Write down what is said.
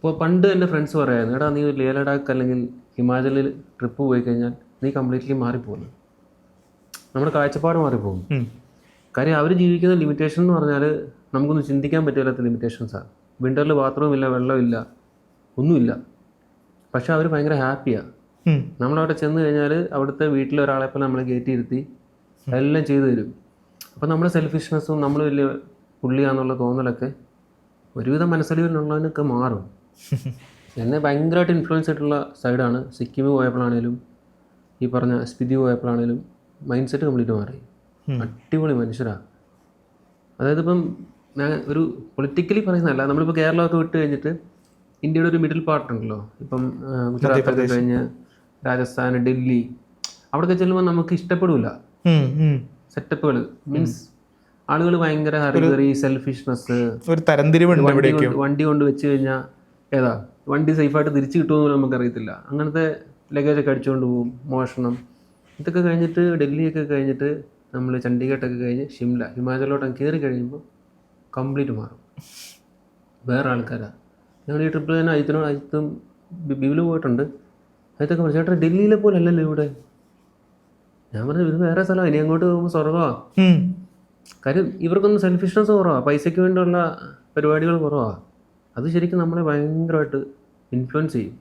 ഇപ്പോൾ പണ്ട് എൻ്റെ ഫ്രണ്ട്സ് പറയായിരുന്നു, എടാ നീ ലേ ലഡാക്ക് അല്ലെങ്കിൽ ഹിമാചലിൽ ട്രിപ്പ് പോയി കഴിഞ്ഞാൽ നീ കംപ്ലീറ്റ്ലി മാറിപ്പോകുന്നു, നമ്മുടെ കാഴ്ചപ്പാട് മാറിപ്പോകും. കാര്യം അവർ ജീവിക്കുന്ന ലിമിറ്റേഷൻ എന്ന് പറഞ്ഞാൽ നമുക്കൊന്നും ചിന്തിക്കാൻ പറ്റില്ലാത്ത ലിമിറ്റേഷൻസാണ്. വിൻ്ററിൽ ബാത്റൂം ഇല്ല, വെള്ളമില്ല, ഒന്നുമില്ല. പക്ഷെ അവർ ഭയങ്കര ഹാപ്പിയാണ്. നമ്മളവിടെ ചെന്ന് കഴിഞ്ഞാൽ അവിടുത്തെ വീട്ടിലൊരാളെപ്പോൾ നമ്മളെ കയറ്റിയിരുത്തി എല്ലാം ചെയ്തു തരും. അപ്പോൾ നമ്മുടെ സെൽഫിഷ്നെസ്സും നമ്മൾ വലിയ പുള്ളിയാന്നുള്ള തോന്നലൊക്കെ ഒരുവിധം മനസ്സിലുള്ളതിനൊക്കെ മാറും. എന്നെ ഭയങ്കരമായിട്ട് ഇൻഫ്ലുവൻസ് ആയിട്ടുള്ള സൈഡാണ് സിക്കിം പോയപ്പോഴാണേലും ഈ പറഞ്ഞ സ്പിതി പോയപ്പോഴാണേലും മൈൻഡ് സെറ്റ് കംപ്ലീറ്റ് മാറി. അടിപൊളി മനുഷ്യരാണ്. അതായത് ഇപ്പം ഞാൻ ഒരു പൊളിറ്റിക്കലി പറയുന്നതല്ല, നമ്മളിപ്പോൾ കേരളമൊക്കെ വിട്ട് കഴിഞ്ഞിട്ട് ഇന്ത്യയുടെ ഒരു മിഡിൽ പാർട്ട് ഉണ്ടല്ലോ, ഇപ്പം ഗുജറാത്തൊക്കെ കഴിഞ്ഞ് രാജസ്ഥാൻ, ഡൽഹി, അവിടെയൊക്കെ ചെല്ലുമ്പോൾ നമുക്ക് ഇഷ്ടപ്പെടില്ല സെറ്റപ്പുകൾ. മീൻസ് ആളുകൾ ഭയങ്കര ഹറിഗറി, സെൽഫിഷ്നെസ്, ഒരു തരംതിരിവ്. വണ്ടി കൊണ്ട് വെച്ച് കഴിഞ്ഞാൽ ഏതാ വണ്ടി സേഫായിട്ട് തിരിച്ചു കിട്ടുമെന്ന് നമുക്കറിയത്തില്ല. അങ്ങനത്തെ ലഗേജൊക്കെ അടിച്ചുകൊണ്ട് പോകും, മോഷണം. ഇതൊക്കെ കഴിഞ്ഞിട്ട് ഡൽഹിയൊക്കെ കഴിഞ്ഞിട്ട് നമ്മൾ ചണ്ഡീഗഡൊക്കെ കഴിഞ്ഞ് ഷിംല, ഹിമാചലിലോട്ടൊക്കെ കയറി കഴിയുമ്പോൾ കംപ്ലീറ്റ് മാറും. വേറെ ആൾക്കാരാണ്. ഞങ്ങൾ ഈ ട്രിപ്പിൽ തന്നെ അജിത്തും ബിബിലും പോയിട്ടുണ്ട്. അജിത്തൊക്കെ പറഞ്ഞു, ചേട്ടാ ഡൽഹിയിലെ പോലെ അല്ലല്ലോ ഇവിടെ. ഞാൻ പറഞ്ഞു, ഇത് വേറെ സ്ഥലമാണ്, ഇനി അങ്ങോട്ട് പോകുമ്പോൾ സ്വർഗമാണ്. കാര്യം ഇവർക്കൊന്നും സെൽഫിഷ്നെസ് കുറവാണ്, പൈസയ്ക്ക് വേണ്ടിയുള്ള പരിപാടികൾ കുറവാണ്. അത് ശരിക്കും നമ്മളെ ഭയങ്കരമായിട്ട് ഇൻഫ്ലുവൻസ് ചെയ്യും.